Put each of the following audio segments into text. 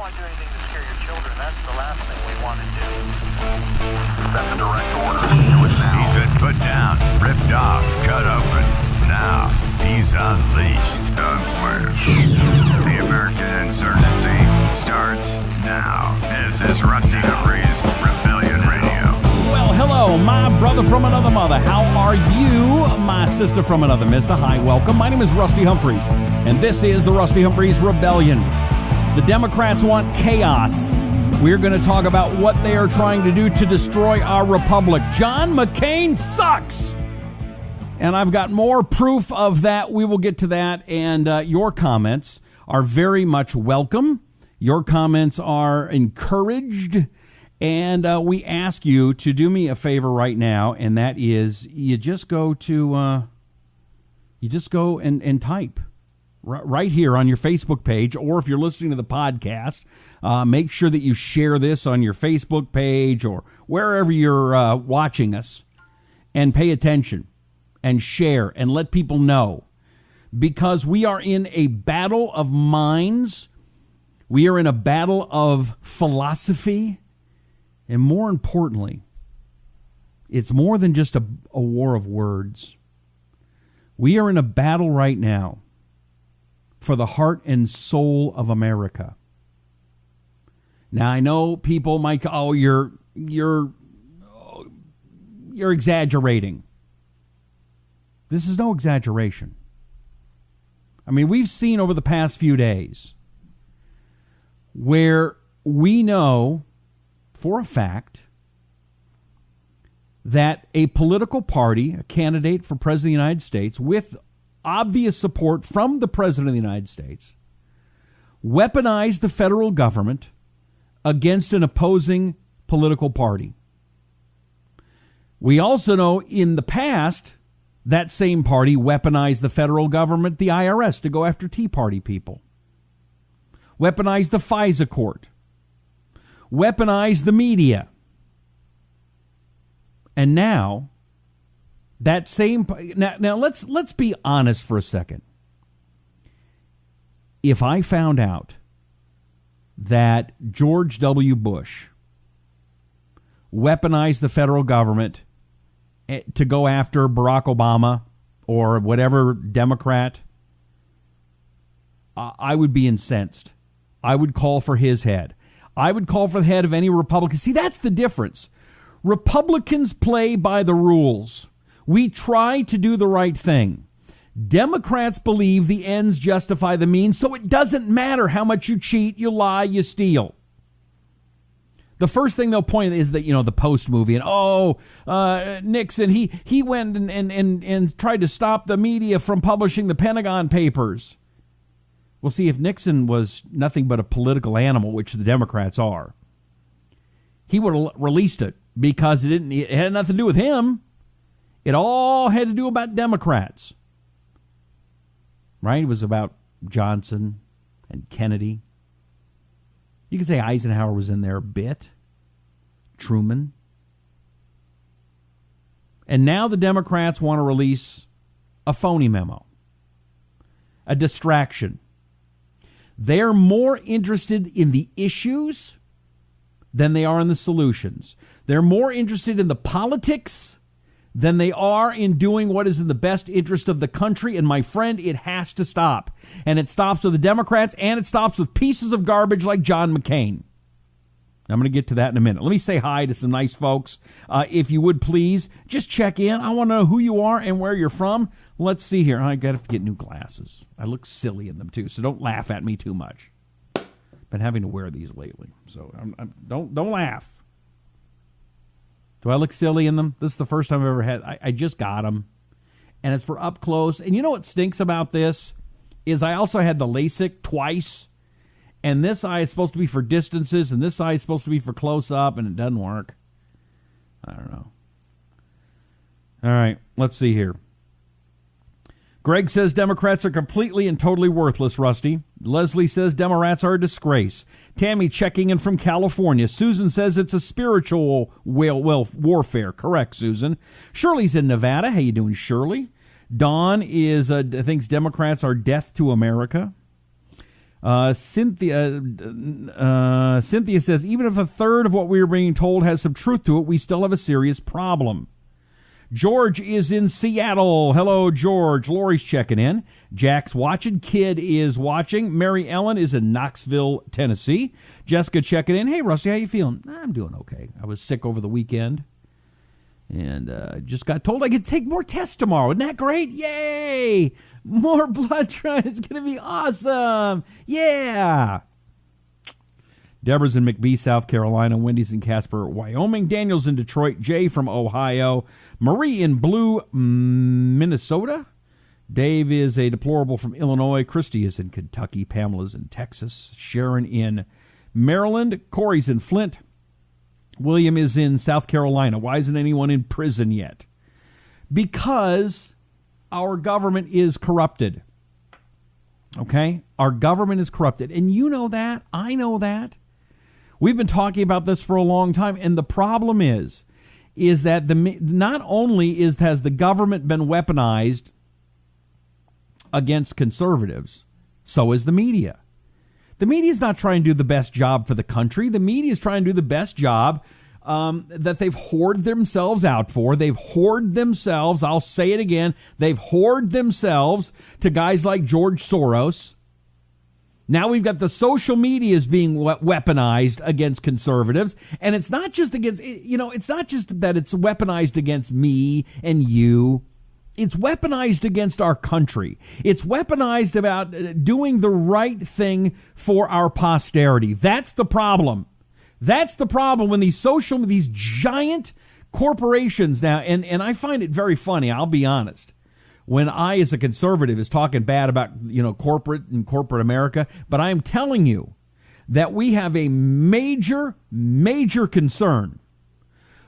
want to do anything to scare your children. That's the last thing we want to do. That's a direct order. Do it now. He's been put down, ripped off, cut open. Now he's unleashed. The American insurgency starts now. This is Rusty Humphries, Rebellion Radio. Well, hello, my brother from another mother. How are you? My sister from another mister. Hi, welcome. My name is Rusty Humphries, and this is the Rusty Humphries Rebellion. The Democrats want chaos. We're going to talk about what they are trying to do to destroy our republic. John McCain sucks. And I've got more proof of that. We will get to that. And your comments are very much welcome. Your comments are encouraged. And we ask you to do me a favor right now. And that is you just go and type right here on your Facebook page. Or if you're listening to the podcast, make sure that you share this on your Facebook page or wherever you're watching us, and pay attention. And share and let people know, because we are in a battle of minds. We are in a battle of philosophy. And more importantly, it's more than just a war of words. We are in a battle right now for the heart and soul of America. Now, I know people might go, oh, you're exaggerating. This is no exaggeration. I mean, we've seen over the past few days where we know for a fact that a political party, a candidate for President of the United States, with obvious support from the President of the United States, weaponized the federal government against an opposing political party. We also know in the past that same party weaponized the federal government, the IRS, to go after Tea Party people. Weaponized the FISA court. Weaponized the media. And now, that same... Now let's be honest for a second. If I found out that George W. Bush weaponized the federal government to go after Barack Obama or whatever Democrat, I would be incensed. I would call for his head. I would call for the head of any Republican. See, that's the difference. Republicans play by the rules. We try to do the right thing. Democrats believe the ends justify the means, so it doesn't matter how much you cheat, you lie, you steal. The first thing they'll point is that, the Post movie, and Nixon, he went and tried to stop the media from publishing the Pentagon Papers. Well, see, if Nixon was nothing but a political animal, which the Democrats are, he would have released it because it had nothing to do with him. It all had to do about Democrats. Right? It was about Johnson and Kennedy. You could say Eisenhower was in there a bit. Truman. And now the Democrats want to release a phony memo. A distraction. They're more interested in the issues than they are in the solutions. They're more interested in the politics than they are in doing what is in the best interest of the country. And my friend, it has to stop. And it stops with the Democrats, and it stops with pieces of garbage like John McCain. I'm going to get to that in a minute. Let me say hi to some nice folks. If you would please, just check in. I want to know who you are and where you're from. Let's see here. I got to get new glasses. I look silly in them too, so don't laugh at me too much. Been having to wear these lately, so don't laugh. Do I look silly in them? This is the first time I've ever had. I just got them, and it's for up close. And you know what stinks about this is I also had the LASIK twice, and this eye is supposed to be for distances, and this eye is supposed to be for close up, and it doesn't work. I don't know. All right, let's see here. Greg says Democrats are completely and totally worthless, Rusty. Leslie says Democrats are a disgrace. Tammy checking in from California. Susan says it's a spiritual warfare. Correct, Susan. Shirley's in Nevada. How you doing, Shirley? Dawn thinks Democrats are death to America. Cynthia says, even if a third of what we are being told has some truth to it, we still have a serious problem. George is in Seattle. Hello, George. Lori's checking in. Jack's watching. Kid is watching. Mary Ellen is in Knoxville, Tennessee. Jessica checking in. Hey, Rusty, how you feeling? I'm doing okay. I was sick over the weekend. And just got told I could take more tests tomorrow. Isn't that great? Yay! More blood trying. It's going to be awesome. Yeah! Deborah's in McBee, South Carolina. Wendy's in Casper, Wyoming. Daniel's in Detroit. Jay from Ohio. Marie in Blue, Minnesota. Dave is a deplorable from Illinois. Christy is in Kentucky. Pamela's in Texas. Sharon in Maryland. Corey's in Flint. William is in South Carolina. Why isn't anyone in prison yet? Because our government is corrupted. Okay? Our government is corrupted. And you know that. I know that. We've been talking about this for a long time. And the problem is that not only has the government been weaponized against conservatives, so is the media. The media is not trying to do the best job for the country. The media is trying to do the best job that they've whored themselves out for. They've whored themselves. I'll say it again. They've whored themselves to guys like George Soros. Now we've got the social media is being weaponized against conservatives. And it's not just against, it's not just that it's weaponized against me and you. It's weaponized against our country. It's weaponized about doing the right thing for our posterity. That's the problem. That's the problem when these giant corporations now, and I find it very funny, I'll be honest, when I, as a conservative, is talking bad about, corporate America, but I am telling you that we have a major, major concern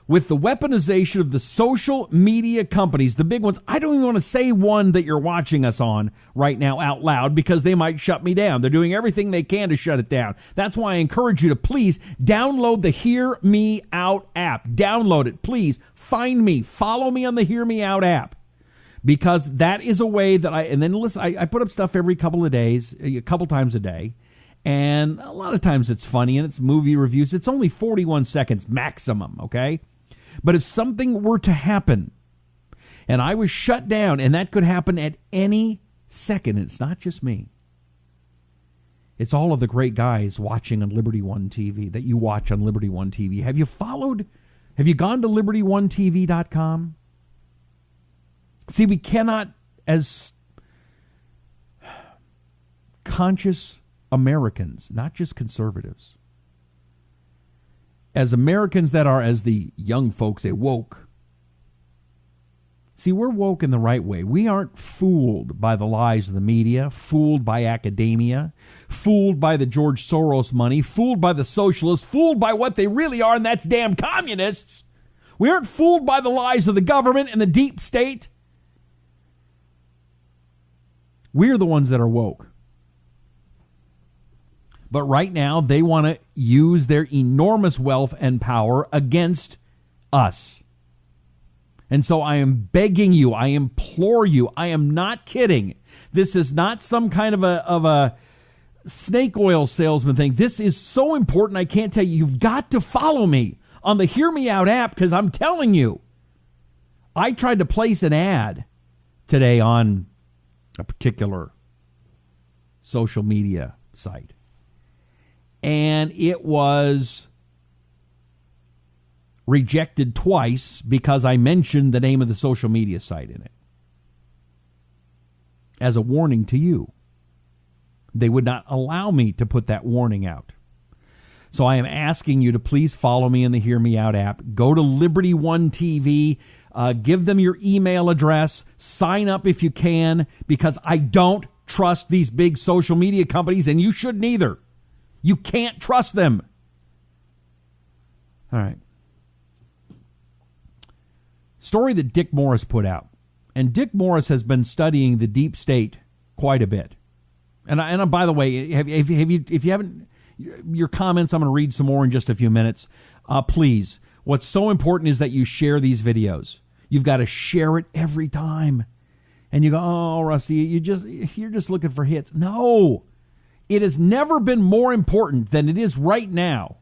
with the weaponization of the social media companies, the big ones. I don't even want to say one that you're watching us on right now out loud because they might shut me down. They're doing everything they can to shut it down. That's why I encourage you to please download the Hear Me Out app. Download it. Please find me. Follow me on the Hear Me Out app because that is a way that I put up stuff every couple of days, a couple times a day. And a lot of times it's funny and it's movie reviews. It's only 41 seconds maximum, okay? But if something were to happen and I was shut down, and that could happen at any second, and it's not just me. It's all of the great guys watching on Liberty One TV that you watch on Liberty One TV. Have you gone to libertyoneTV.com? See, we cannot, as conscious Americans, not just conservatives, as Americans that are, as the young folks say, woke. See, we're woke in the right way. We aren't fooled by the lies of the media, fooled by academia, fooled by the George Soros money, fooled by the socialists, fooled by what they really are, and that's damn communists. We aren't fooled by the lies of the government and the deep state. We're the ones that are woke. But right now, they want to use their enormous wealth and power against us. And so I am begging you, I implore you, I am not kidding. This is not some kind of a snake oil salesman thing. This is so important, I can't tell you. You've got to follow me on the Hear Me Out app because I'm telling you, I tried to place an ad today on a particular social media site. And it was rejected twice because I mentioned the name of the social media site in it. As a warning to you. They would not allow me to put that warning out. So I am asking you to please follow me in the Hear Me Out app. Go to Liberty One TV. Give them your email address. Sign up if you can, because I don't trust these big social media companies, and you shouldn't either. You can't trust them. All right. Story that Dick Morris put out. And Dick Morris has been studying the deep state quite a bit. And by the way, if you haven't, your comments, I'm going to read some more in just a few minutes. Please, what's so important is that you share these videos. You've got to share it every time. And you go, oh, Rusty, you're just looking for hits. No. It has never been more important than it is right now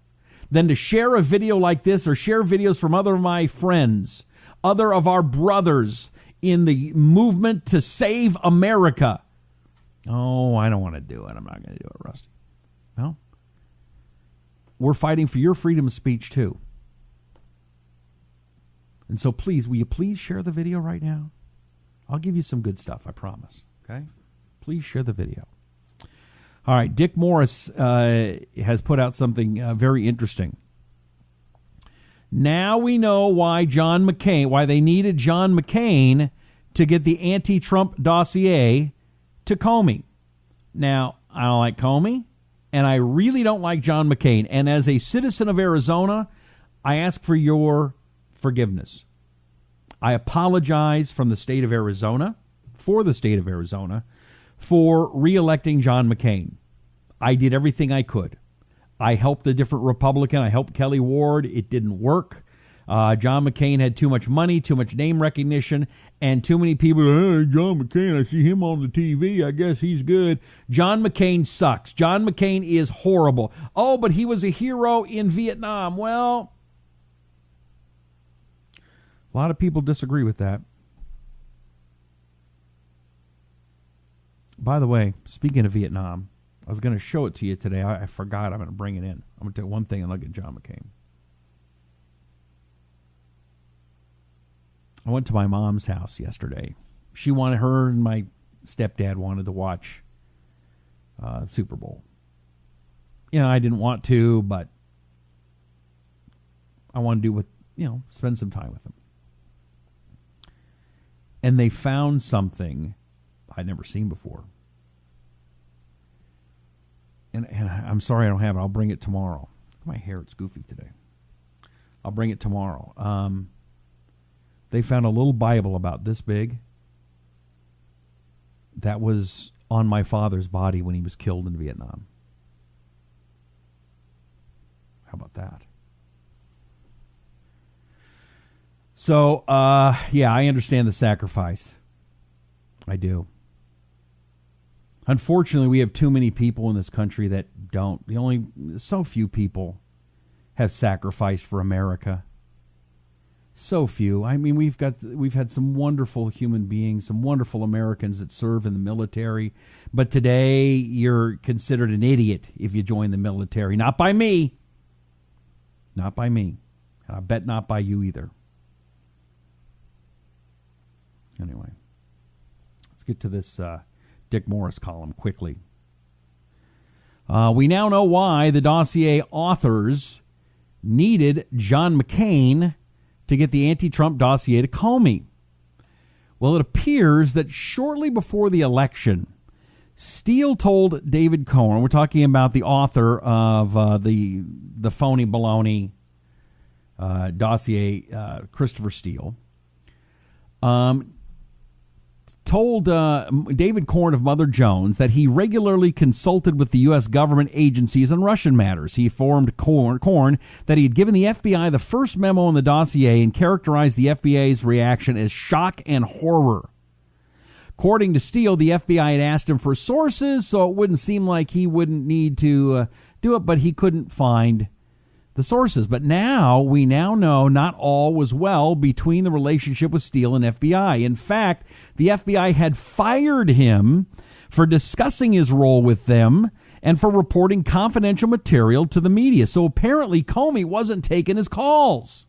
than to share a video like this or share videos from other of my friends, other of our brothers in the movement to save America. Oh, I don't want to do it. I'm not going to do it, Rusty. No. We're fighting for your freedom of speech, too. And so please, will you please share the video right now? I'll give you some good stuff, I promise. Okay? Please share the video. All right, Dick Morris has put out something very interesting. Now we know why they needed John McCain to get the anti-Trump dossier to Comey. Now, I don't like Comey, and I really don't like John McCain. And as a citizen of Arizona, I ask for your forgiveness. I apologize from the state of Arizona, for re-electing John McCain. I did everything I could. I helped the different Republican. I helped Kelly Ward. It didn't work. John McCain had too much money, too much name recognition, and too many people, hey, John McCain, I see him on the TV. I guess he's good. John McCain sucks. John McCain is horrible. Oh, but he was a hero in Vietnam. Well, a lot of people disagree with that. By the way, speaking of Vietnam, I was going to show it to you today. I forgot. I'm going to bring it in. I'm going to do one thing and look at John McCain. I went to my mom's house yesterday. Her and my stepdad wanted to watch Super Bowl. You know, I didn't want to, but I wanted to spend some time with them. And they found something I'd never seen before. And I'm sorry I don't have it. I'll bring it tomorrow. My hair, it's goofy today. I'll bring it tomorrow. They found a little Bible about this big that was on my father's body when he was killed in Vietnam. How about that? So, I understand the sacrifice. I do. Unfortunately, we have too many people in this country that don't. So few people have sacrificed for America. So few. I mean, we've had some wonderful human beings, some wonderful Americans that serve in the military. But today, you're considered an idiot if you join the military. Not by me. Not by me. And I bet not by you either. Anyway, let's get to this Dick Morris column quickly. We now know why the dossier authors needed John McCain to get the anti-Trump dossier to Comey. Well, it appears that shortly before the election, Steele told David Cohen, we're talking about the author of the phony baloney dossier, Christopher Steele, told David Corn of Mother Jones that he regularly consulted with the U.S. government agencies on Russian matters. He informed Corn that he had given the FBI the first memo in the dossier and characterized the FBI's reaction as shock and horror. According to Steele, the FBI had asked him for sources, so it wouldn't seem like he wouldn't need to do it, but he couldn't find the sources. But we now know not all was well between the relationship with Steele and FBI. In fact, the FBI had fired him for discussing his role with them and for reporting confidential material to the media. So apparently Comey wasn't taking his calls.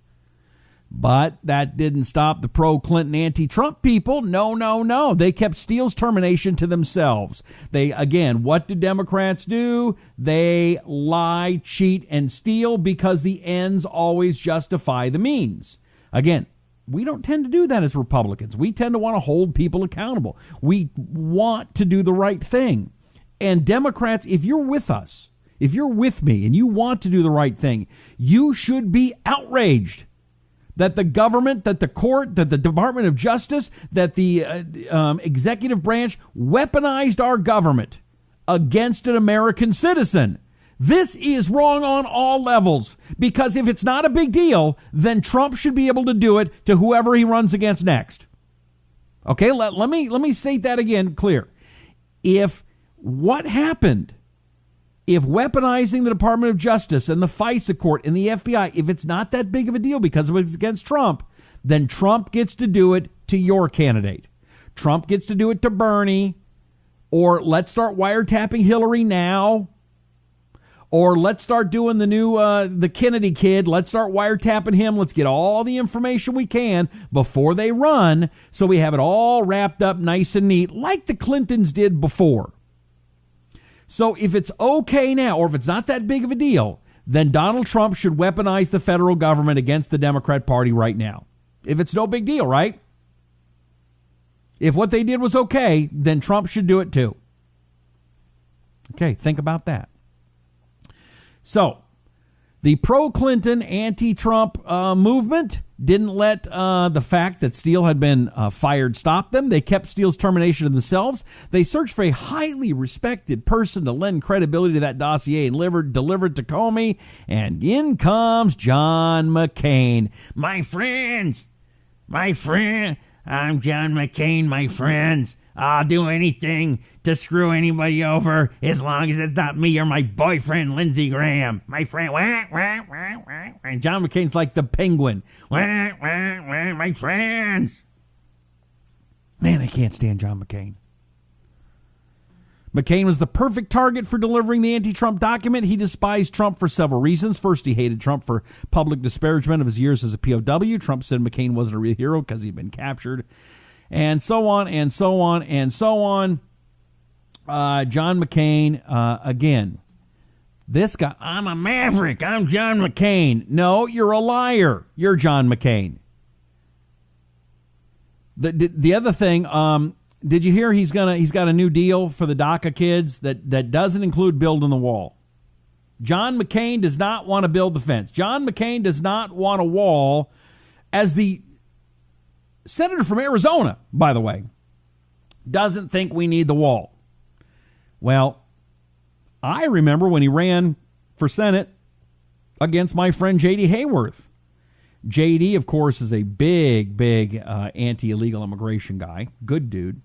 But that didn't stop the pro-Clinton, anti-Trump people. No. They kept Steele's termination to themselves. What do Democrats do? They lie, cheat, and steal because the ends always justify the means. Again, we don't tend to do that as Republicans. We tend to want to hold people accountable. We want to do the right thing. And Democrats, if you're with us, if you're with me and you want to do the right thing, you should be outraged that the government, that the court, that the Department of Justice, that the executive branch weaponized our government against an American citizen. This is wrong on all levels, because if it's not a big deal, then Trump should be able to do it to whoever he runs against next. Okay, let me state that again clear. If what happened If weaponizing the Department of Justice and the FISA court and the FBI, if it's not that big of a deal because it's against Trump, then Trump gets to do it to your candidate. Trump gets to do it to Bernie, or let's start wiretapping Hillary now, or let's start doing the new, the Kennedy kid. Let's start wiretapping him. Let's get all the information we can before they run so we have it all wrapped up nice and neat like the Clintons did before. So if it's okay now, or if it's not that big of a deal, then Donald Trump should weaponize the federal government against the Democrat Party right now. If it's no big deal, right? If what they did was okay, then Trump should do it too. Okay, think about that. So, the pro-Clinton, anti-Trump movement didn't let the fact that Steele had been fired stop them. They kept Steele's termination to themselves. They searched for a highly respected person to lend credibility to that dossier and delivered to Comey. And in comes John McCain. My friend, I'm John McCain, my friends. I'll do anything to screw anybody over as long as it's not me or my boyfriend, Lindsey Graham. My friend, and John McCain's like the penguin. My friends. Man, I can't stand John McCain. McCain was the perfect target for delivering the anti-Trump document. He despised Trump for several reasons. First, he hated Trump for public disparagement of his years as a POW. Trump said McCain wasn't a real hero because he'd been captured. And so on, and so on, and so on. John McCain, again, this guy, I'm a maverick. I'm John McCain. No, you're a liar. You're John McCain. The other thing, did you hear he's got a new deal for the DACA kids that doesn't include building the wall? John McCain does not want to build the fence. John McCain does not want a wall. As the senator from Arizona, by the way, doesn't think we need the wall. Well, I remember when he ran for Senate against my friend J.D. Hayworth. J.D., of course, is a big anti-illegal immigration guy. Good dude.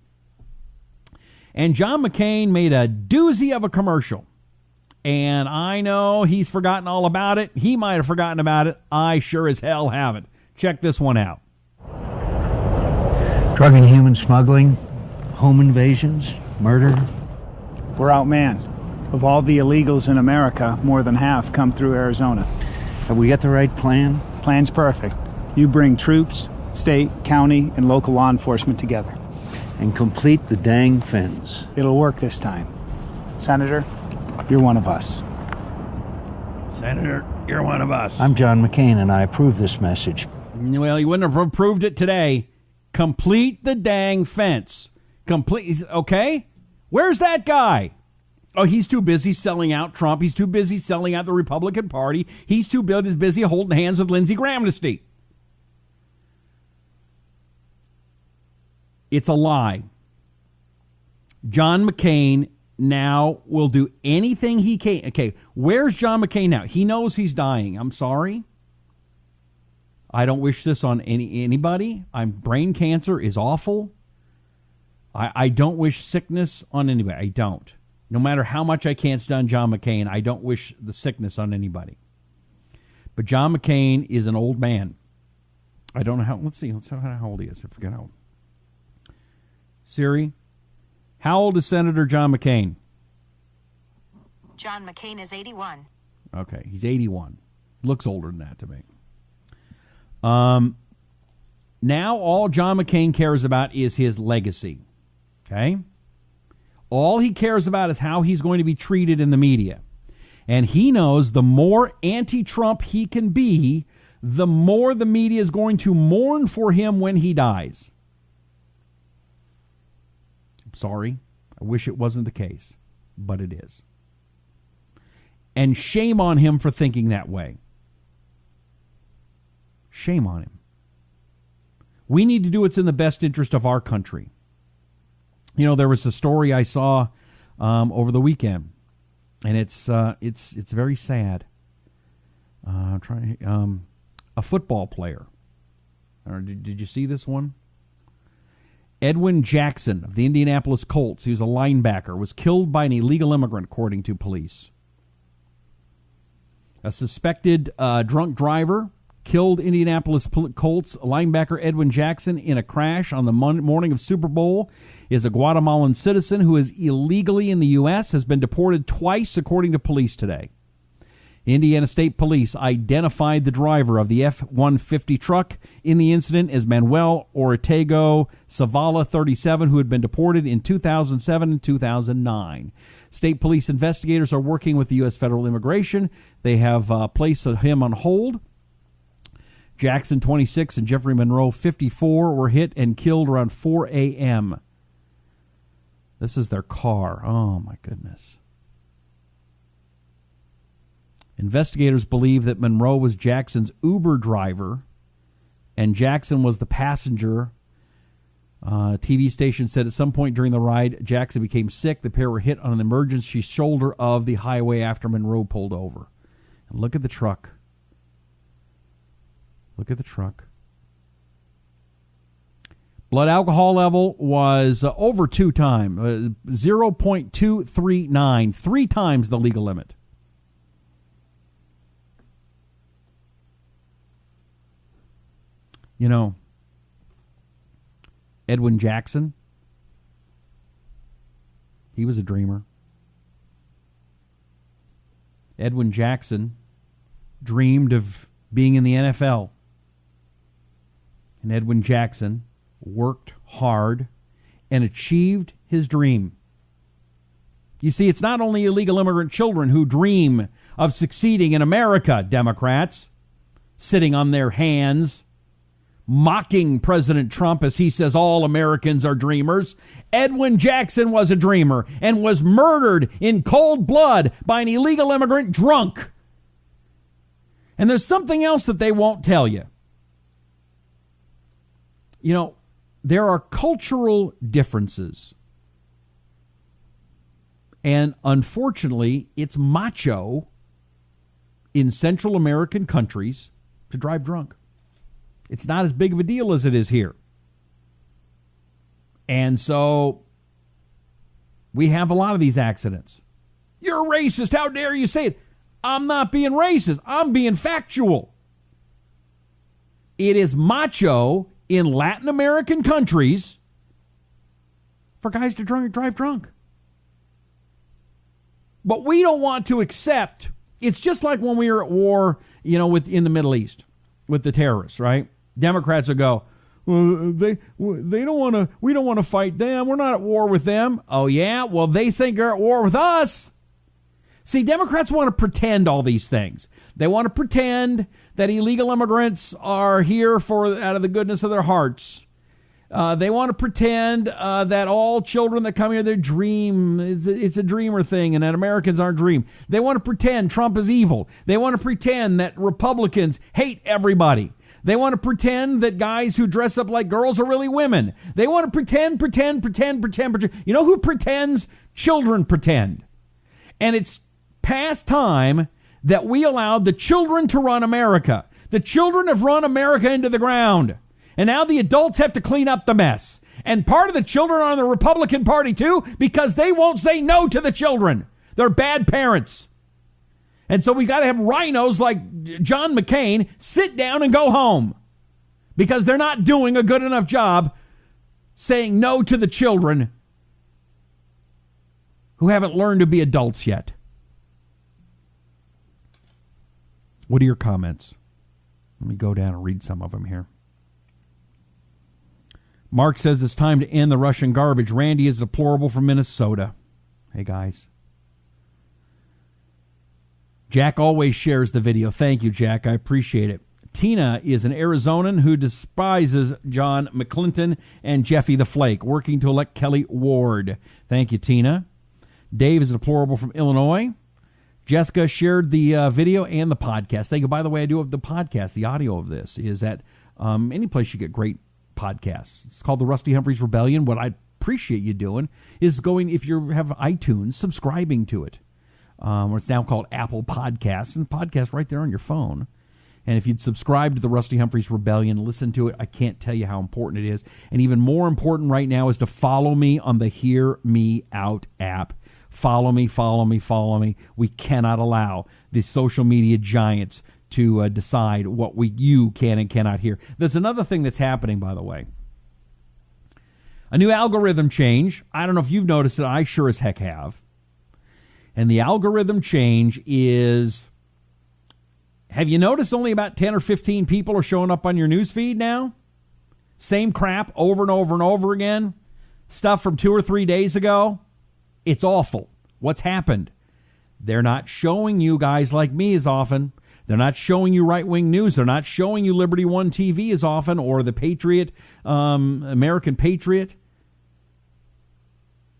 And John McCain made a doozy of a commercial. And I know he's forgotten all about it. He might have forgotten about it. I sure as hell haven't. Check this one out. Drug and human smuggling, home invasions, murder. We're outmanned. Of all the illegals in America, more than half come through Arizona. Have we got the right plan? Plan's perfect. You bring troops, state, county, and local law enforcement together. And complete the dang fence. It'll work this time. Senator, you're one of us. Senator, you're one of us. I'm John McCain, and I approve this message. Well, you wouldn't have approved it today. Complete the dang fence. Okay? Where's that guy? Oh, he's too busy selling out Trump. He's too busy selling out the Republican Party. He's too busy holding hands with Lindsey Graham. It's a lie. John McCain now will do anything he can. Okay, where's John McCain now? He knows he's dying. I'm sorry. I don't wish this on anybody. Brain cancer is awful. I don't wish sickness on anybody. I don't. No matter how much I can't stand John McCain, I don't wish the sickness on anybody. But John McCain is an old man. I don't know how. Let's see how old he is. I forget how old. Siri, how old is Senator John McCain? John McCain is 81. Okay, he's 81. Looks older than that to me. Now all John McCain cares about is his legacy. Okay? All he cares about is how he's going to be treated in the media. And he knows the more anti-Trump he can be, the more the media is going to mourn for him when he dies. I'm sorry. I wish it wasn't the case, but it is. And shame on him for thinking that way. Shame on him. We need to do what's in the best interest of our country. You know, there was a story I saw over the weekend, and it's very sad. A football player. Did you see this one? Edwin Jackson of the Indianapolis Colts, he was a linebacker, was killed by an illegal immigrant, according to police. A suspected drunk driver killed Indianapolis Colts linebacker Edwin Jackson in a crash on the morning of Super Bowl. Is a Guatemalan citizen who is illegally in the U.S., has been deported twice, according to police today. Indiana State Police identified the driver of the F-150 truck in the incident as Manuel Ortego Zavala, 37, who had been deported in 2007 and 2009. State police investigators are working with the U.S. Federal Immigration. They have placed him on hold. Jackson, 26, and Jeffrey Monroe, 54, were hit and killed around 4 a.m. This is their car. Oh, my goodness. Investigators believe that Monroe was Jackson's Uber driver and Jackson was the passenger. TV station said at some point during the ride, Jackson became sick. The pair were hit on an emergency shoulder of the highway after Monroe pulled over. And look at the truck. Look at the truck. Blood alcohol level was over 2 times, 0.239, 3 times the legal limit. You know, Edwin Jackson, he was a dreamer. Edwin Jackson dreamed of being in the NFL. And Edwin Jackson worked hard and achieved his dream. You see, it's not only illegal immigrant children who dream of succeeding in America, Democrats, sitting on their hands, mocking President Trump as he says all Americans are dreamers. Edwin Jackson was a dreamer and was murdered in cold blood by an illegal immigrant drunk. And there's something else that they won't tell you. You know, there are cultural differences. And unfortunately, it's macho in Central American countries to drive drunk. It's not as big of a deal as it is here. And so we have a lot of these accidents. You're a racist. How dare you say it? I'm not being racist. I'm being factual. It is macho in Latin American countries for guys to drive drunk. But we don't want to accept. It's just like when we were at war, you know, in the Middle East with the terrorists, right? Democrats will go, well, they don't want to. We don't want to fight them. We're not at war with them. Oh yeah, well they think they're at war with us. See, Democrats want to pretend all these things. They want to pretend that illegal immigrants are here out of the goodness of their hearts. They want to pretend that all children that come here, they dream. It's a dreamer thing, and that Americans aren't dream. They want to pretend Trump is evil. They want to pretend that Republicans hate everybody. They want to pretend that guys who dress up like girls are really women. They want to pretend. You know who pretends? Children pretend. And it's past time that we allowed the children to run America. The children have run America into the ground. And now the adults have to clean up the mess. And part of the children are in the Republican Party too, because they won't say no to the children. They're bad parents. And so we got to have rhinos like John McCain sit down and go home because they're not doing a good enough job saying no to the children who haven't learned to be adults yet. What are your comments? Let me go down and read some of them here. Mark says it's time to end the Russian garbage. Randy is deplorable from Minnesota. Hey, guys. Jack always shares the video. Thank you, Jack. I appreciate it. Tina is an Arizonan who despises John McClinton and Jeffy the Flake, working to elect Kelly Ward. Thank you, Tina. Dave is deplorable from Illinois. Jessica shared the video and the podcast. Thank you. By the way, I do have the podcast. The audio of this is at any place you get great podcasts. It's called the Rusty Humphries Rebellion. What I appreciate you doing is going, if you have iTunes, subscribing to it. Or it's now called Apple Podcasts, and podcast right there on your phone. And if you'd subscribe to the Rusty Humphries Rebellion, listen to it. I can't tell you how important it is. And even more important right now is to follow me on the Hear Me Out app. Follow me, follow me, follow me. We cannot allow the social media giants to decide what you can and cannot hear. There's another thing that's happening, by the way. A new algorithm change. I don't know if you've noticed it. I sure as heck have. And the algorithm change is, have you noticed only about 10 or 15 people are showing up on your news feed now? Same crap over and over and over again. Stuff from 2 or 3 days ago. It's awful. What's happened? They're not showing you guys like me as often. They're not showing you right-wing news. They're not showing you Liberty One TV as often, or the Patriot, American Patriot,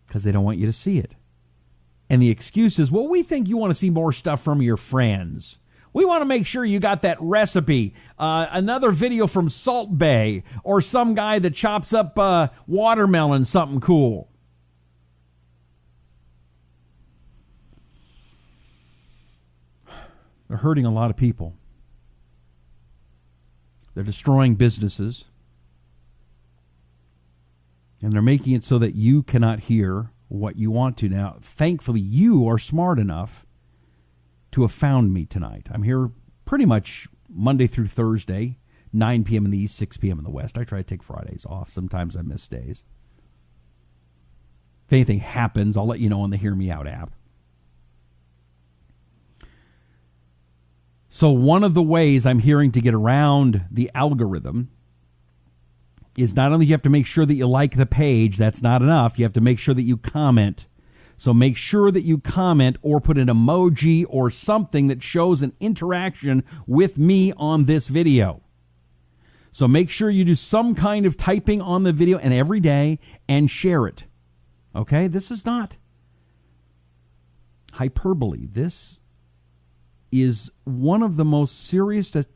because they don't want you to see it. And the excuse is, well, we think you want to see more stuff from your friends. We want to make sure you got that recipe, another video from Salt Bay, or some guy that chops up watermelon, something cool. They're hurting a lot of people. They're destroying businesses. And they're making it so that you cannot hear what you want to. Now, thankfully, you are smart enough to have found me tonight. I'm here pretty much Monday through Thursday, 9 p.m. in the East, 6 p.m. in the West. I try to take Fridays off. Sometimes I miss days. If anything happens, I'll let you know on the Hear Me Out app. So one of the ways I'm hearing to get around the algorithm is not only you have to make sure that you like the page, that's not enough. You have to make sure that you comment. So make sure that you comment or put an emoji or something that shows an interaction with me on this video. So make sure you do some kind of typing on the video and every day and share it. Okay? This is not hyperbole. This is one of the most serious this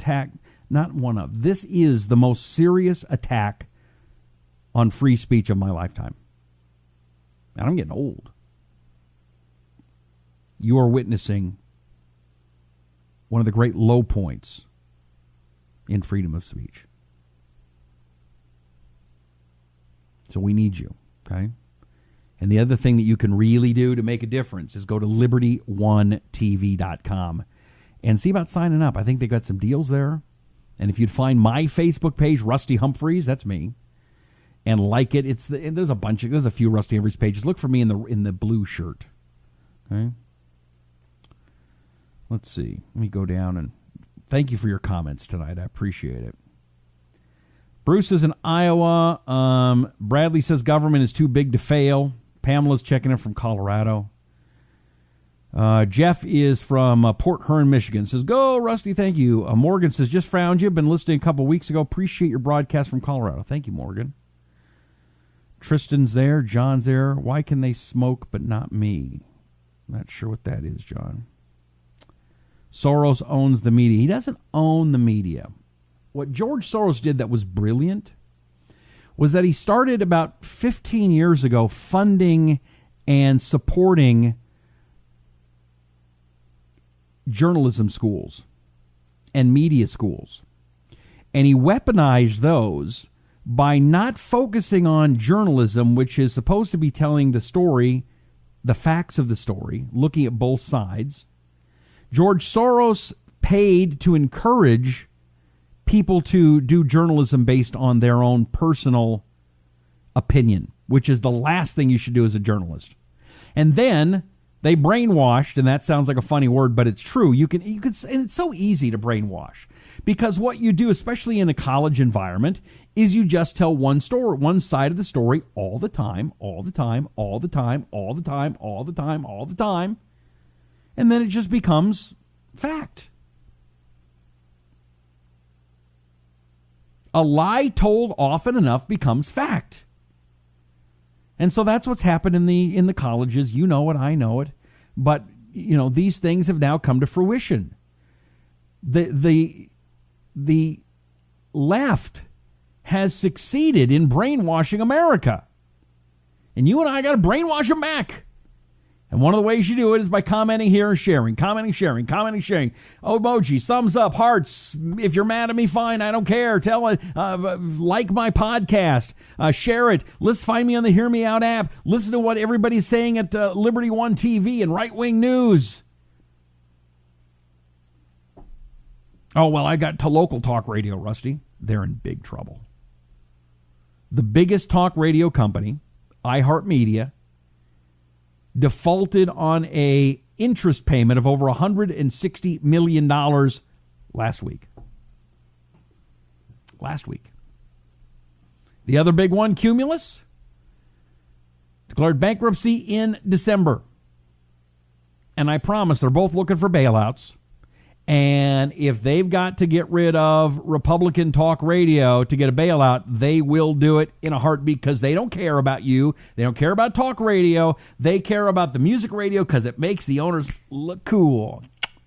is the most serious attack on free speech of my lifetime. And I'm getting old. You are witnessing one of the great low points in freedom of speech. So we need you, okay? And the other thing that you can really do to make a difference is go to liberty1tv.com and see about signing up. I think they got some deals there. And if you'd find my Facebook page, Rusty Humphries, that's me, and like it, there's a few Rusty Humphries pages. Look for me in the blue shirt. Okay. Let's see. Let me go down and thank you for your comments tonight. I appreciate it. Bruce is in Iowa. Bradley says government is too big to fail. Pamela's checking in from Colorado. Jeff is from Port Hearn, Michigan. Says, go, Rusty, thank you. Morgan says, just found you. Been listening a couple weeks ago. Appreciate your broadcast from Colorado. Thank you, Morgan. Tristan's there. John's there. Why can they smoke but not me? Not sure what that is, John. Soros owns the media. He doesn't own the media. What George Soros did that was brilliant was that he started about 15 years ago funding and supporting journalism schools and media schools. And he weaponized those by not focusing on journalism, which is supposed to be telling the story, the facts of the story, looking at both sides. George Soros paid to encourage people to do journalism based on their own personal opinion, which is the last thing you should do as a journalist. And then they brainwashed, and that sounds like a funny word, but it's true. You can, and it's so easy to brainwash because what you do, especially in a college environment, is you just tell one story, one side of the story all the time, all the time, all the time, all the time, all the time, all the time, and then it just becomes fact. A lie told often enough becomes fact. And so that's what's happened in the colleges. You know it, I know it. But, these things have now come to fruition. The left has succeeded in brainwashing America. And you and I got to brainwash them back. And one of the ways you do it is by commenting here and sharing, commenting, sharing. Emoji, thumbs up, hearts. If you're mad at me, fine. I don't care. Tell it. Like my podcast. Share it. Let's find me on the Hear Me Out app. Listen to what everybody's saying at Liberty One TV and Right Wing News. Oh, well, I got to local talk radio, Rusty. They're in big trouble. The biggest talk radio company, iHeartMedia, defaulted on a interest payment of over $160 million last week. The other big one, Cumulus, declared bankruptcy in December. And I promise they're both looking for bailouts. And if they've got to get rid of Republican talk radio to get a bailout, they will do it in a heartbeat because they don't care about you. They don't care about talk radio. They care about the music radio because it makes the owners look cool.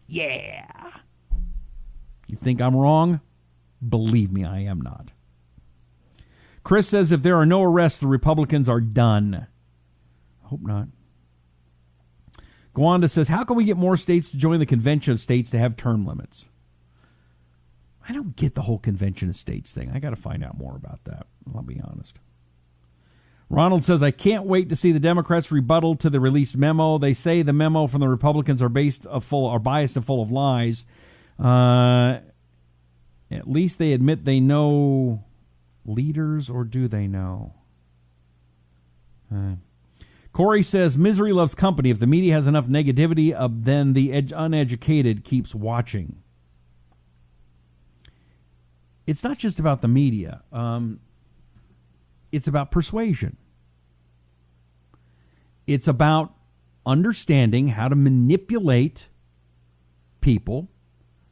Yeah. You think I'm wrong? Believe me, I am not. Chris says if there are no arrests, the Republicans are done. I hope not. Gwanda says, how can we get more states to join the Convention of States to have term limits? I don't get the whole Convention of States thing. I got to find out more about that. I'll be honest. Ronald says, I can't wait to see the Democrats' rebuttal to the released memo. They say the memo from the Republicans are biased and full of lies. At least they admit they know leaders, or do they know? Corey says, misery loves company. If the media has enough negativity, then the uneducated keeps watching. It's not just about the media. It's about persuasion. It's about understanding how to manipulate people.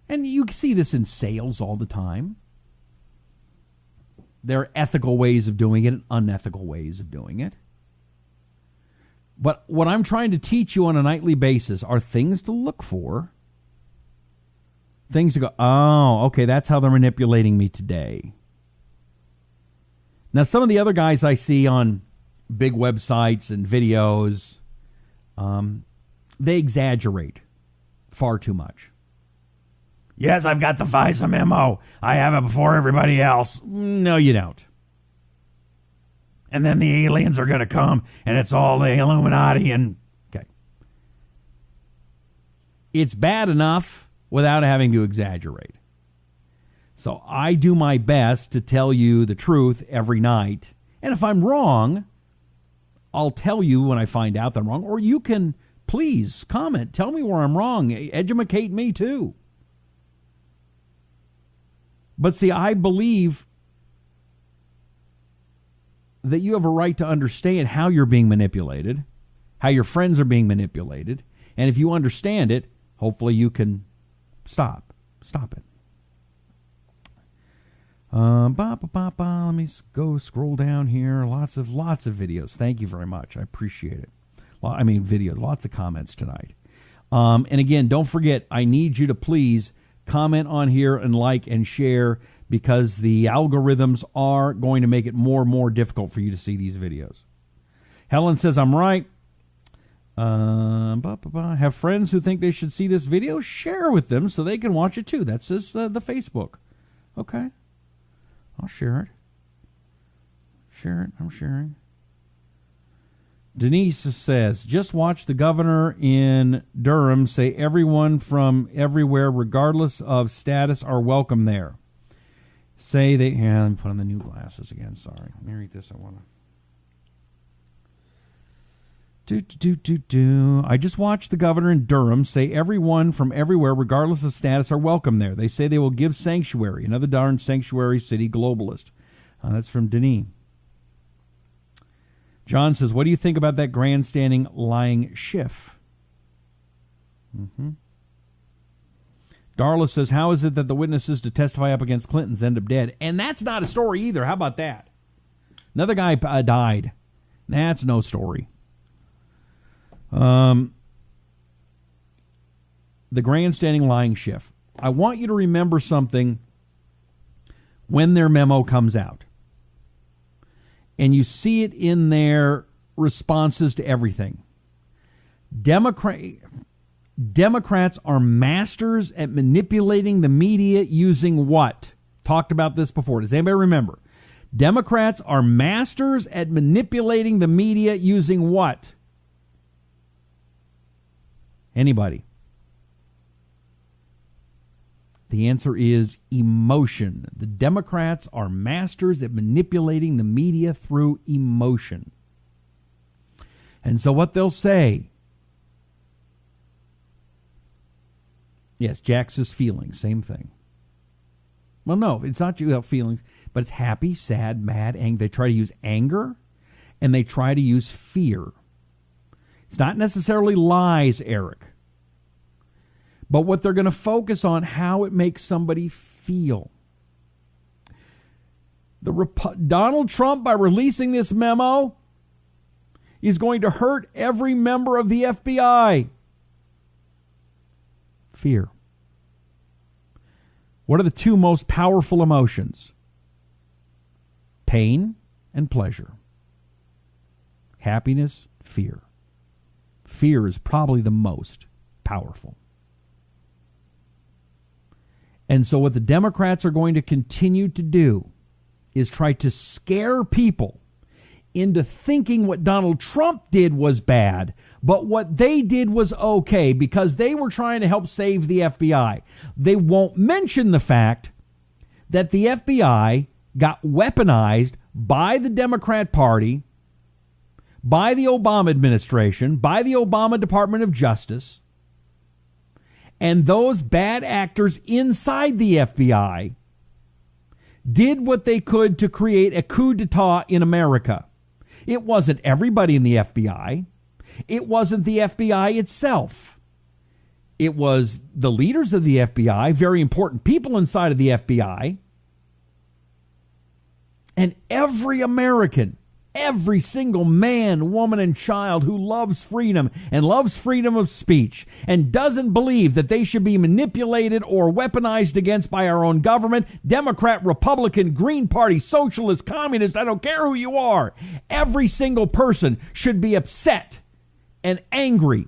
And you see this in sales all the time. There are ethical ways of doing it and unethical ways of doing it. But what I'm trying to teach you on a nightly basis are things to look for. Things to go, oh, okay, that's how they're manipulating me today. Now, some of the other guys I see on big websites and videos, they exaggerate far too much. Yes, I've got the FISA memo. I have it before everybody else. No, you don't. And then the aliens are going to come, and it's all the Illuminati. And okay, it's bad enough without having to exaggerate. So I do my best to tell you the truth every night. And if I'm wrong, I'll tell you when I find out that I'm wrong. Or you can, please, comment. Tell me where I'm wrong. Educate me, too. But see, I believe that you have a right to understand how you're being manipulated, how your friends are being manipulated, and if you understand it, hopefully you can stop it. Let me go scroll down here. Lots of videos. Thank you very much. I appreciate it. Videos, lots of comments tonight. And again, don't forget, I need you to please comment on here and like and share, because the algorithms are going to make it more and more difficult for you to see these videos. Helen says, I'm right. Have friends who think they should see this video? Share with them so they can watch it too. That says the Facebook. Okay. I'll share it. I'm sharing. Denise says, just watch the governor in Durham say everyone from everywhere, regardless of status, are welcome there. Say they... Yeah, let me put on the new glasses again. Sorry. Let me read this. I want to... I just watched the governor in Durham say everyone from everywhere, regardless of status, are welcome there. They say they will give sanctuary. Another darn sanctuary city globalist. That's from Denis. John says, what do you think about that grandstanding lying Schiff? Darla says, how is it that the witnesses to testify up against Clinton's end up dead? And that's not a story either. How about that? Another guy died. That's no story. The grandstanding lying Schiff. I want you to remember something when their memo comes out. And you see it in their responses to everything. Democrats are masters at manipulating the media using what? Talked about this before. Does anybody remember? Democrats are masters at manipulating the media using what? Anybody? The answer is emotion. The Democrats are masters at manipulating the media through emotion. And so what they'll say, yes, Jack says feelings, same thing. Well, no, it's not about feelings, but it's happy, sad, mad, angry. They try to use anger, and they try to use fear. It's not necessarily lies, Eric. But what they're going to focus on, how it makes somebody feel. Donald Trump, by releasing this memo, is going to hurt every member of the FBI. Fear. What are the two most powerful emotions? Pain and pleasure. Happiness, fear. Fear is probably the most powerful. And so what the Democrats are going to continue to do is try to scare people into thinking what Donald Trump did was bad, but what they did was okay because they were trying to help save the FBI. They won't mention the fact that the FBI got weaponized by the Democrat Party, by the Obama administration, by the Obama Department of Justice, and those bad actors inside the FBI did what they could to create a coup d'etat in America. It wasn't everybody in the FBI. It wasn't the FBI itself. It was the leaders of the FBI, very important people inside of the FBI. And every American, every single man, woman, and child who loves freedom and loves freedom of speech and doesn't believe that they should be manipulated or weaponized against by our own government, Democrat, Republican, Green Party, Socialist, Communist, I don't care who you are. Every single person should be upset and angry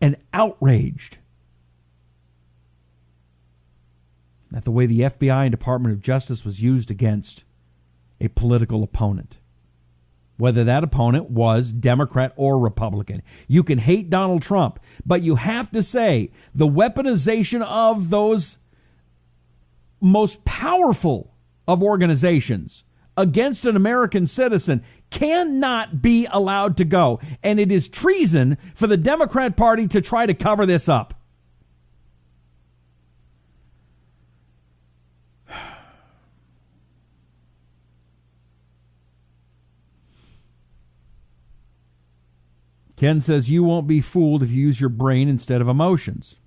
and outraged at the way the FBI and Department of Justice was used against a political opponent, whether that opponent was Democrat or Republican. You can hate Donald Trump, but you have to say the weaponization of those most powerful of organizations against an American citizen cannot be allowed to go. And it is treason for the Democrat Party to try to cover this up. Ken says you won't be fooled if you use your brain instead of emotions.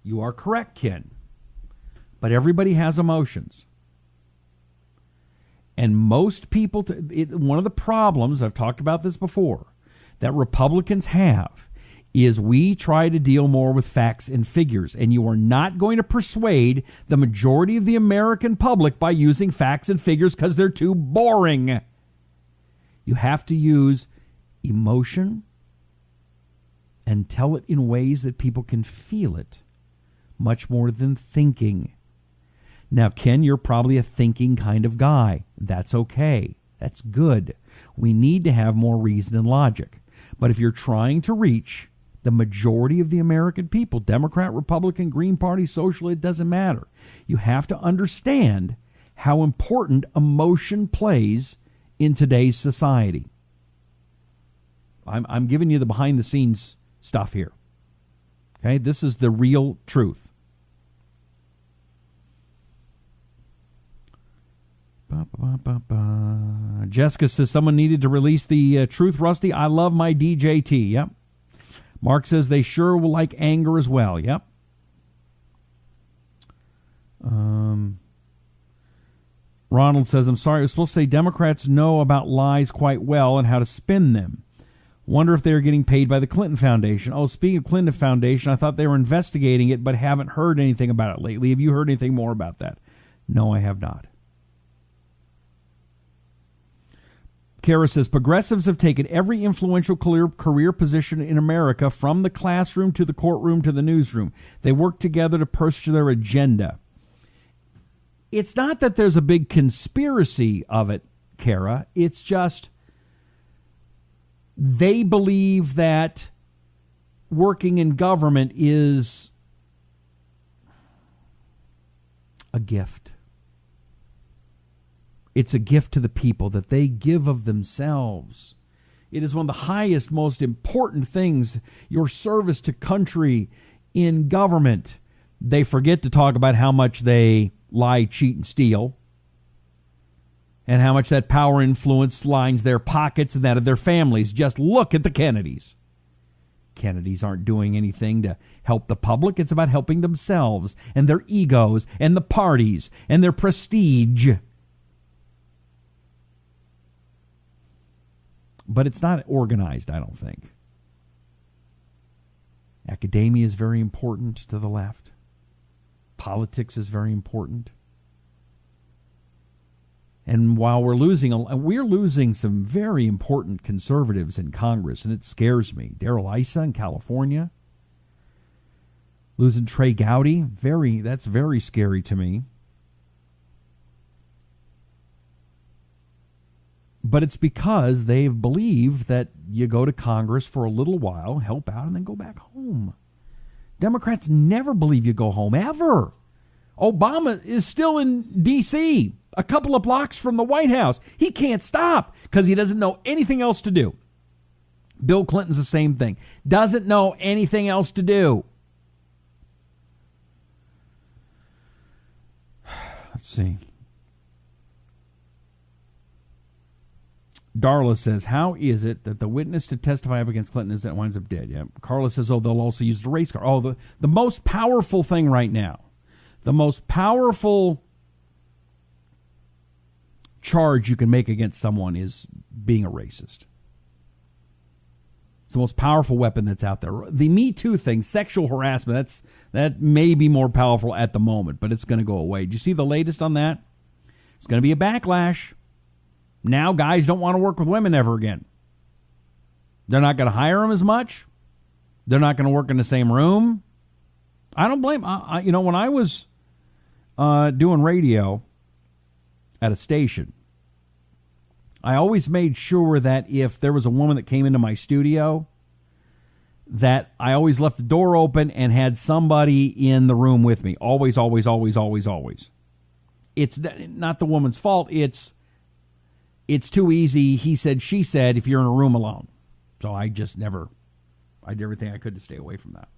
You are correct, Ken. But everybody has emotions. And most people, one of the problems, I've talked about this before, that Republicans have is we try to deal more with facts and figures. And you are not going to persuade the majority of the American public by using facts and figures because they're too boring. You have to use emotion and tell it in ways that people can feel it much more than thinking. Now, Ken, you're probably a thinking kind of guy. That's okay. That's good. We need to have more reason and logic. But if you're trying to reach the majority of the American people, Democrat, Republican, Green Party, Social, it doesn't matter. You have to understand how important emotion plays in today's society. I'm giving you the behind-the-scenes stuff here. Okay, this is the real truth. Jessica says someone needed to release the truth, Rusty. I love my DJT. Yep. Mark says they sure will like anger as well. Yep. Ronald says, I'm sorry, I was supposed to say Democrats know about lies quite well and how to spin them. Wonder if they were getting paid by the Clinton Foundation. Oh, speaking of Clinton Foundation, I thought they were investigating it, but haven't heard anything about it lately. Have you heard anything more about that? No, I have not. Kara says, progressives have taken every influential career position in America, from the classroom to the courtroom to the newsroom. They work together to pursue their agenda. It's not that there's a big conspiracy of it, Kara. It's just they believe that working in government is a gift. It's a gift to the people that they give of themselves. It is one of the highest, most important things, your service to country in government. They forget to talk about how much they lie, cheat, and steal, and how much that power influence lines their pockets and that of their families. Just look at the Kennedys. Kennedys aren't doing anything to help the public. It's about helping themselves and their egos and the parties and their prestige. But it's not organized, I don't think. Academia is very important to the left. Politics is very important. And while we're losing some very important conservatives in Congress, and it scares me. Darrell Issa in California, losing Trey Gowdy, that's very scary to me. But it's because they've believed that you go to Congress for a little while, help out, and then go back home. Democrats never believe you go home, ever. Obama is still in D.C., a couple of blocks from the White House. He can't stop because he doesn't know anything else to do. Bill Clinton's the same thing. Doesn't know anything else to do. Let's see. Darla says, how is it that the witness to testify up against Clinton is that winds up dead? Yeah. Carla says, they'll also use the race car. The most powerful thing right now, the most powerful charge you can make against someone is being a racist. It's the most powerful weapon that's out there. The Me Too thing, sexual harassment, that may be more powerful at the moment, but it's going to go away. Do you see the latest on that? It's going to be a backlash. Now guys don't want to work with women ever again. They're not going to hire them as much. They're not going to work in the same room. I don't blame. When I was doing radio at a station, I always made sure that if there was a woman that came into my studio, that I always left the door open and had somebody in the room with me. Always, always, always, always, always. It's not the woman's fault. It's too easy, he said, she said, if you're in a room alone. So I did everything I could to stay away from that.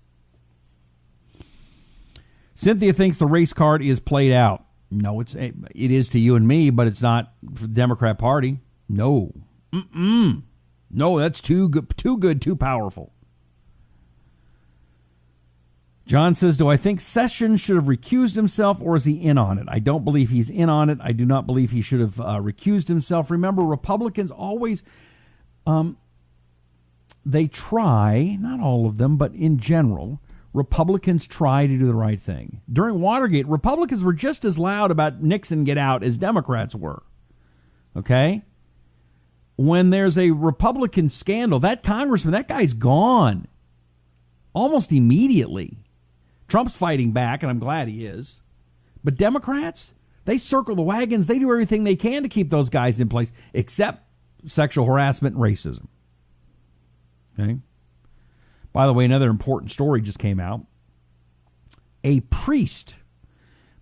Cynthia thinks the race card is played out. No, it is to you and me, but it's not for the Democrat Party. No. No, that's too good, too powerful. John says, do I think Sessions should have recused himself, or is he in on it? I don't believe he's in on it. I do not believe he should have recused himself. Remember, Republicans always, they try, not all of them, but in general, Republicans try to do the right thing. During Watergate, Republicans were just as loud about Nixon get out as Democrats were. Okay? When there's a Republican scandal, that congressman, that guy's gone almost immediately. Trump's fighting back, and I'm glad he is. But Democrats, they circle the wagons. They do everything they can to keep those guys in place, except sexual harassment and racism. Okay? By the way, another important story just came out. A priest,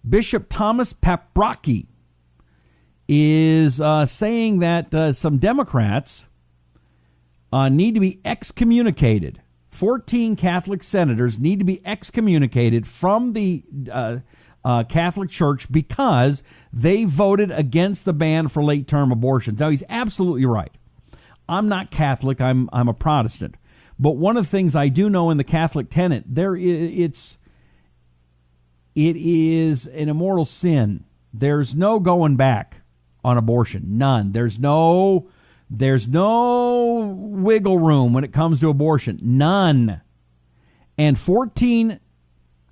Bishop Thomas Paprocki, is saying that some Democrats need to be excommunicated. 14 Catholic senators need to be excommunicated from the Catholic Church because they voted against the ban for late-term abortions. Now, he's absolutely right. I'm not Catholic. I'm a Protestant. But one of the things I do know in the Catholic tenet, it is an immortal sin. There's no going back on abortion. None. There's no wiggle room when it comes to abortion. None. And 14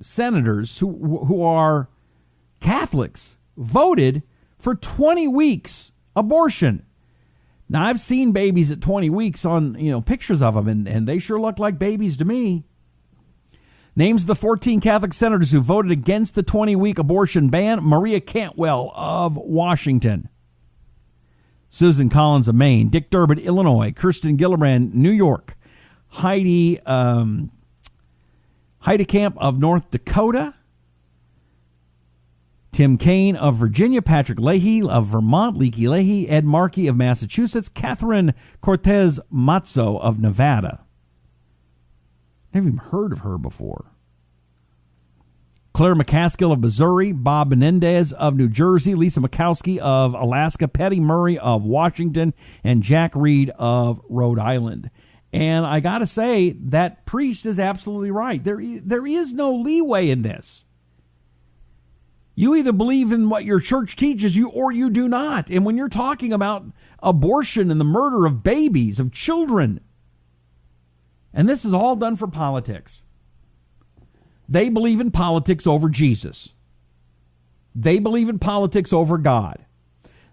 senators who are Catholics voted for 20 weeks abortion. Now, I've seen babies at 20 weeks on, pictures of them, and they sure look like babies to me. Names of the 14 Catholic senators who voted against the 20-week abortion ban: Maria Cantwell of Washington, Susan Collins of Maine, Dick Durbin, Illinois, Kirsten Gillibrand, New York, Heidi Camp of North Dakota, Tim Kaine of Virginia, Patrick Leahy of Vermont, Leaky Leahy, Ed Markey of Massachusetts, Catherine Cortez Mazo of Nevada. Never even heard of her before. Claire McCaskill of Missouri, Bob Menendez of New Jersey, Lisa Murkowski of Alaska, Patty Murray of Washington, and Jack Reed of Rhode Island. And I got to say, that priest is absolutely right. There is no leeway in this. You either believe in what your church teaches you or you do not. And when you're talking about abortion and the murder of babies, of children, and this is all done for politics. They believe in politics over Jesus. They believe in politics over God.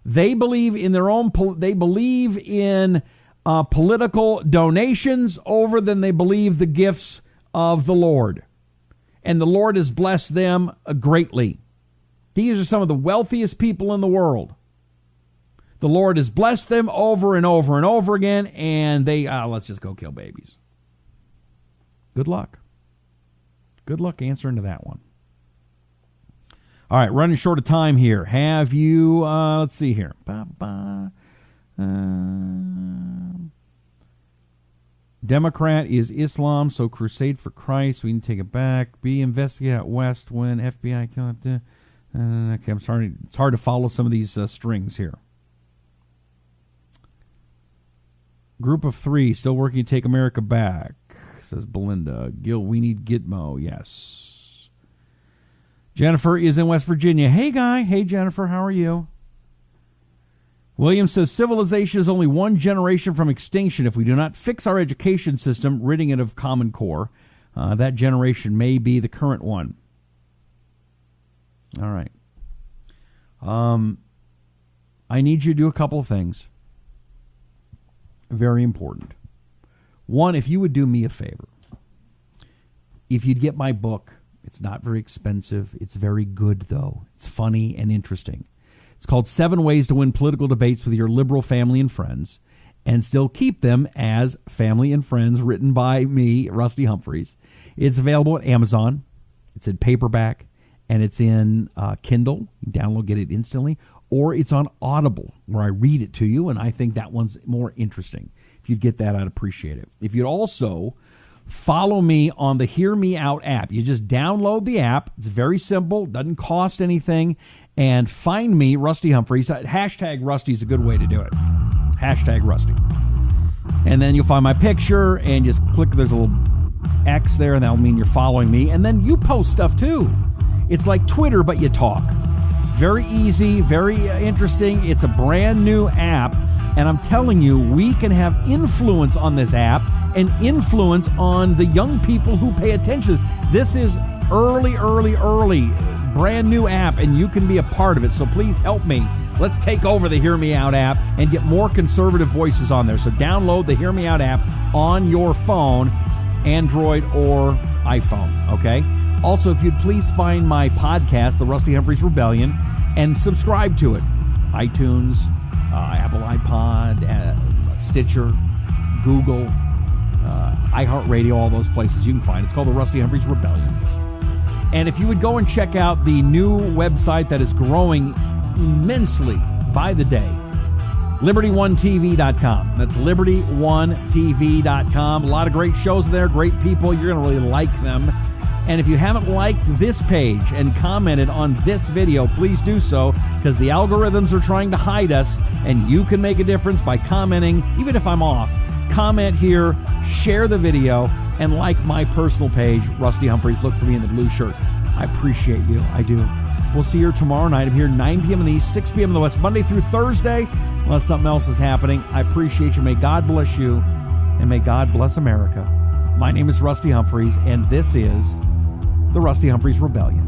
They believe in their own. They believe in political donations over than they believe the gifts of the Lord, and the Lord has blessed them greatly. These are some of the wealthiest people in the world. The Lord has blessed them over and over and over again, and they let's just go kill babies. Good luck. Good luck answering to that one. All right, running short of time here. Have you, let's see here. Democrat is Islam, so crusade for Christ. We need to take it back. B, investigate out west when FBI killed it. Okay, I'm sorry. It's hard to follow some of these strings here. Group of 3, still working to take America back, says Belinda. Gil, we need Gitmo. Yes. Jennifer is in West Virginia. Hey, Guy. Hey, Jennifer. How are you? William says civilization is only one generation from extinction. If we do not fix our education system, ridding it of Common Core, that generation may be the current one. All right. I need you to do a couple of things. Very important. One, if you would do me a favor, if you'd get my book, it's not very expensive. It's very good, though. It's funny and interesting. It's called 7 Ways to Win Political Debates with Your Liberal Family and Friends and Still Keep Them as Family and Friends, written by me, Rusty Humphries. It's available at Amazon. It's in paperback, and it's in Kindle. You can download, get it instantly. Or it's on Audible, where I read it to you, and I think that one's more interesting. If you'd get that, I'd appreciate it. If you'd also follow me on the HearMeOut app. You just download the app. It's very simple. Doesn't cost anything. And find me, Rusty Humphries. Hashtag Rusty is a good way to do it. Hashtag Rusty. And then you'll find my picture and just click. There's a little X there, and that'll mean you're following me. And then you post stuff, too. It's like Twitter, but you talk. Very easy, very interesting. It's a brand new app. And I'm telling you, we can have influence on this app and influence on the young people who pay attention. This is early, brand new app, and you can be a part of it. So please help me. Let's take over the Hear Me Out app and get more conservative voices on there. So download the Hear Me Out app on your phone, Android or iPhone, okay? Also, if you'd please find my podcast, The Rusty Humphries Rebellion, and subscribe to it. iTunes, Apple iPod, Stitcher, Google, iHeartRadio, all those places you can find. It's called The Rusty Humphries Rebellion. And if you would go and check out the new website that is growing immensely by the day, LibertyOneTV.com. That's LibertyOneTV.com. A lot of great shows there, great people. You're going to really like them. And if you haven't liked this page and commented on this video, please do so, because the algorithms are trying to hide us, and you can make a difference by commenting, even if I'm off. Comment here, share the video, and like my personal page, Rusty Humphries. Look for me in the blue shirt. I appreciate you. I do. We'll see you tomorrow night. I'm here 9 p.m. in the East, 6 p.m. in the West, Monday through Thursday, unless something else is happening. I appreciate you. May God bless you, and may God bless America. My name is Rusty Humphries, and this is The Rusty Humphries Rebellion.